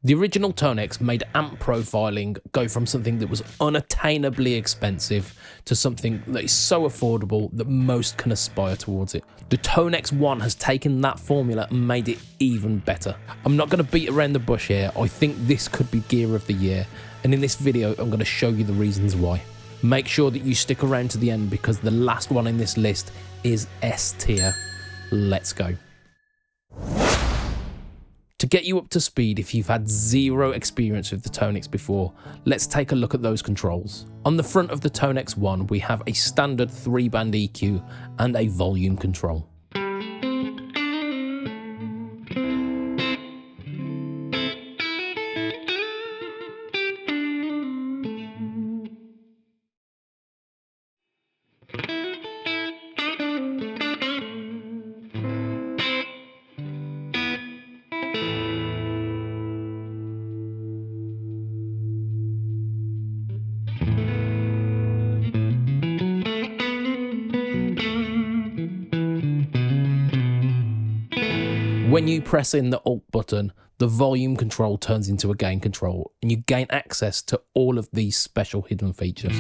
The original ToneX made amp profiling go from something that was unattainably expensive to something that is so affordable that most can aspire towards it. The ToneX One has taken that formula and made it even better. I'm not going to beat around the bush here. I think this could be gear of the year, and in this video I'm going to show you the reasons why. Make sure that you stick around to the end because the last one in this list is S tier. Let's go. To get you up to speed if you've had zero experience with the ToneX before, let's take a look at those controls. On the front of the ToneX One, we have a standard 3-band EQ and a volume control. When you press in the Alt button, the volume control turns into a gain control, and you gain access to all of these special hidden features.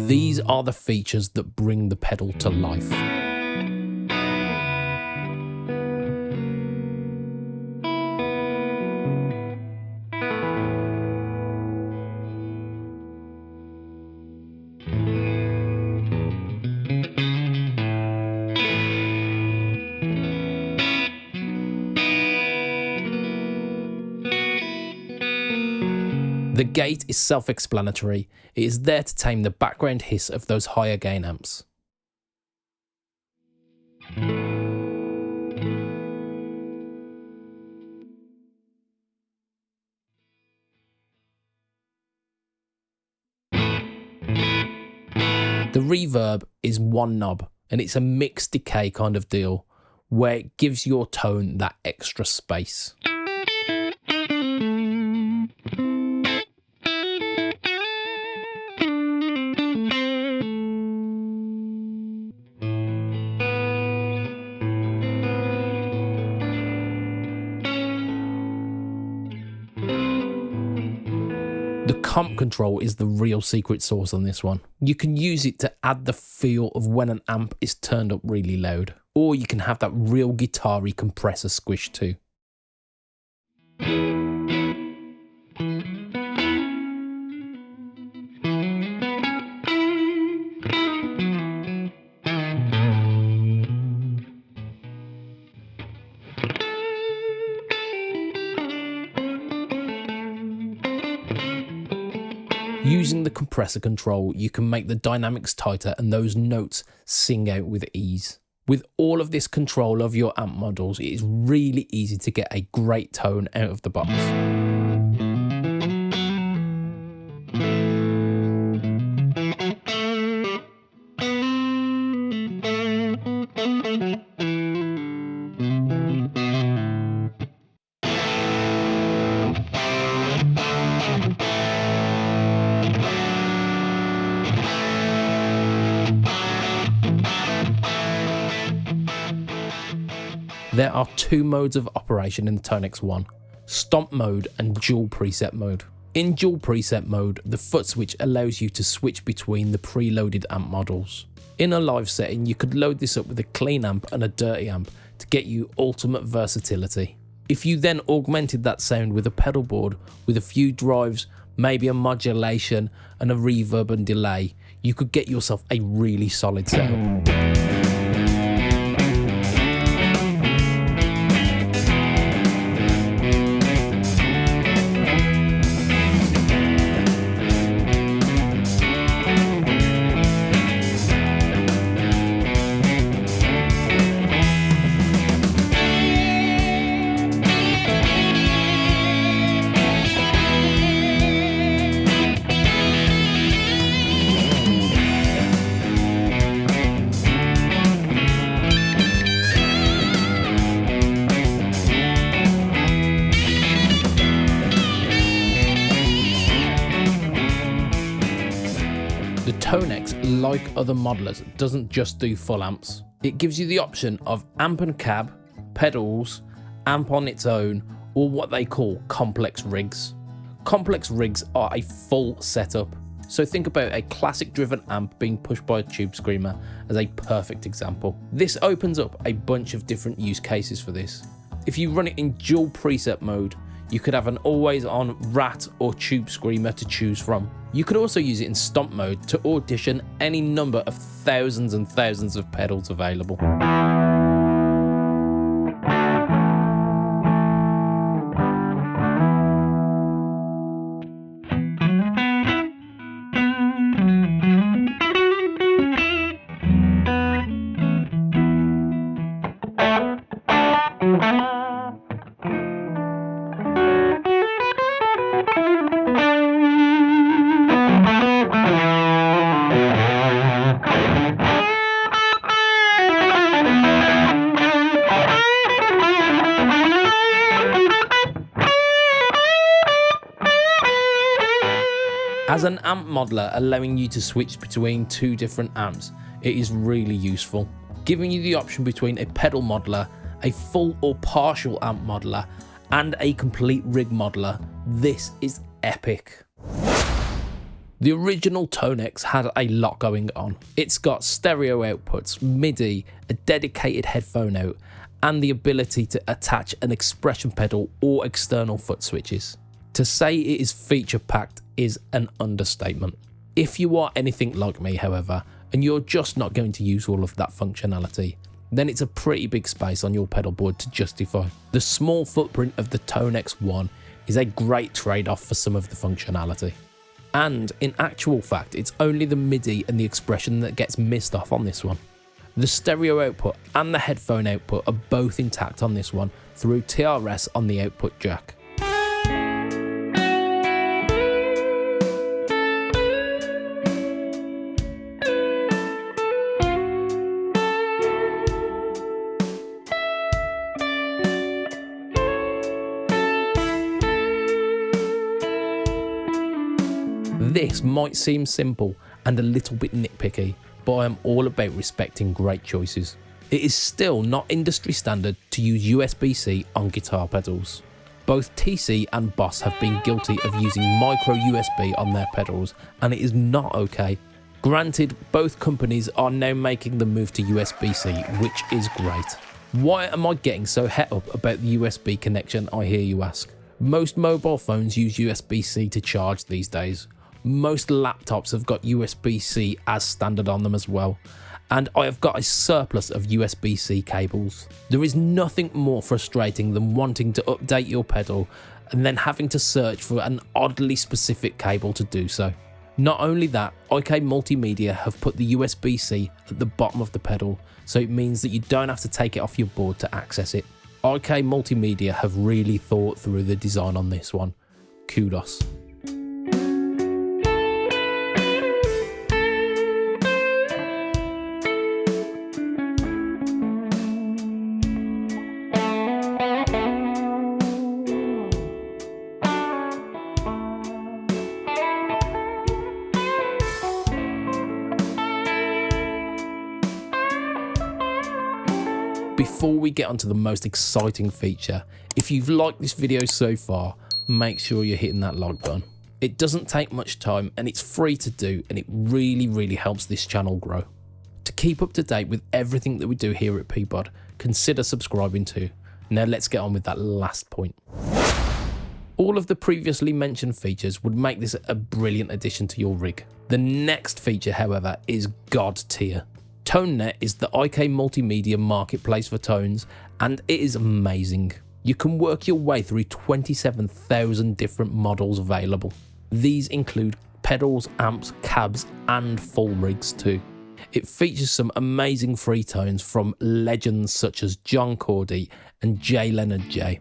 These are the features that bring the pedal to life. The gate is self-explanatory. It is there to tame the background hiss of those higher gain amps. The reverb is one knob, and it's a mixed decay kind of deal, where it gives your tone that extra space. The comp control is the real secret sauce on this one. You can use it to add the feel of when an amp is turned up really loud, or you can have that real guitar-y compressor squish too. Using the compressor control, you can make the dynamics tighter and those notes sing out with ease. With all of this control of your amp models, it is really easy to get a great tone out of the box. There are two modes of operation in the ToneX One, stomp mode and dual preset mode. In dual preset mode, the foot switch allows you to switch between the preloaded amp models. In a live setting, you could load this up with a clean amp and a dirty amp to get you ultimate versatility. If you then augmented that sound with a pedal board with a few drives, maybe a modulation and a reverb and delay, you could get yourself a really solid sound. ToneX, like other modelers, doesn't just do full amps. It gives you the option of amp and cab, pedals, amp on its own, or what they call complex rigs. Complex rigs are a full setup, so think about a classic driven amp being pushed by a tube screamer as a perfect example. This opens up a bunch of different use cases for this. If you run it in dual preset mode, you could have an always on rat or tube screamer to choose from. You could also use it in stomp mode to audition any number of thousands and thousands of pedals available. As an amp modeler allowing you to switch between two different amps, it is really useful, giving you the option between a pedal modeler, a full or partial amp modeler, and a complete rig modeler. This is epic. The original ToneX had a lot going on. It's got stereo outputs, MIDI, a dedicated headphone out, and the ability to attach an expression pedal or external foot switches. To say it is feature packed is an understatement. If you are anything like me, however, and you're just not going to use all of that functionality, then it's a pretty big space on your pedal board to justify. The small footprint of the ToneX One is a great trade-off for some of the functionality. And in actual fact, it's only the MIDI and the expression that gets missed off on this one. The stereo output and the headphone output are both intact on this one through TRS on the output jack. This might seem simple and a little bit nitpicky, but I am all about respecting great choices. It is still not industry standard to use USB-C on guitar pedals. Both TC and Boss have been guilty of using micro USB on their pedals, and it is not okay. Granted, both companies are now making the move to USB-C, which is great. Why am I getting so het up about the USB connection, I hear you ask? Most mobile phones use USB-C to charge these days. Most laptops have got USB-C as standard on them as well, and I have got a surplus of USB-C cables. There is nothing more frustrating than wanting to update your pedal and then having to search for an oddly specific cable to do so. Not only that, IK Multimedia have put the USB-C at the bottom of the pedal, so it means that you don't have to take it off your board to access it. IK Multimedia have really thought through the design on this one. Kudos. Before we get onto the most exciting feature, if you've liked this video so far, make sure you're hitting that like button. It doesn't take much time and it's free to do, and it really helps this channel grow. To keep up to date with everything that we do here at PBOD, consider subscribing too. Now let's get on with that last point. All of the previously mentioned features would make this a brilliant addition to your rig. The next feature, however, is God tier. ToneNet is the IK Multimedia marketplace for tones, and it is amazing. You can work your way through 27,000 different models available. These include pedals, amps, cabs, and full rigs too. It features some amazing free tones from legends such as John Cordy and J Leonard J.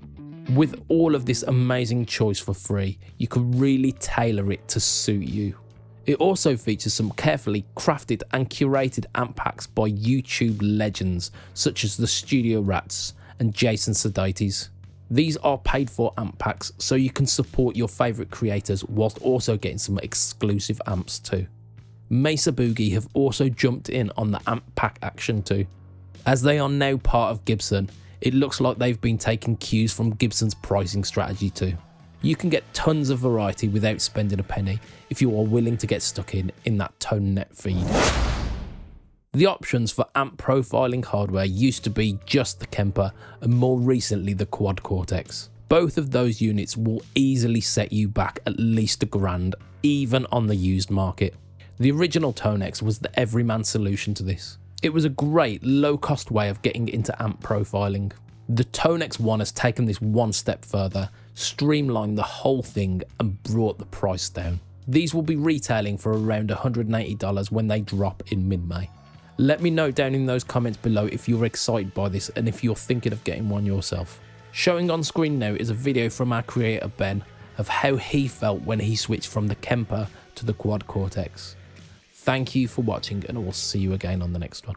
With all of this amazing choice for free, you can really tailor it to suit you. It also features some carefully crafted and curated amp packs by YouTube legends such as the Studio Rats and Jason Sudeikis. These are paid for amp packs, so you can support your favourite creators whilst also getting some exclusive amps too. Mesa Boogie have also jumped in on the amp pack action too. As they are now part of Gibson, it looks like they've been taking cues from Gibson's pricing strategy too. You can get tons of variety without spending a penny if you are willing to get stuck in that ToneNet feed. The options for amp profiling hardware used to be just the Kemper and more recently the Quad Cortex. Both of those units will easily set you back at least $1,000 even on the used market. The original ToneX was the everyman solution to this. It was a great low-cost way of getting into amp profiling. The ToneX One has taken this one step further, streamlined the whole thing and brought the price down. These will be retailing for around $180 when they drop in mid-May. Let me know down in those comments below if you're excited by this and if you're thinking of getting one yourself. Showing on screen now is a video from our creator Ben of how he felt when he switched from the Kemper to the Quad Cortex. Thank you for watching and I will see you again on the next one.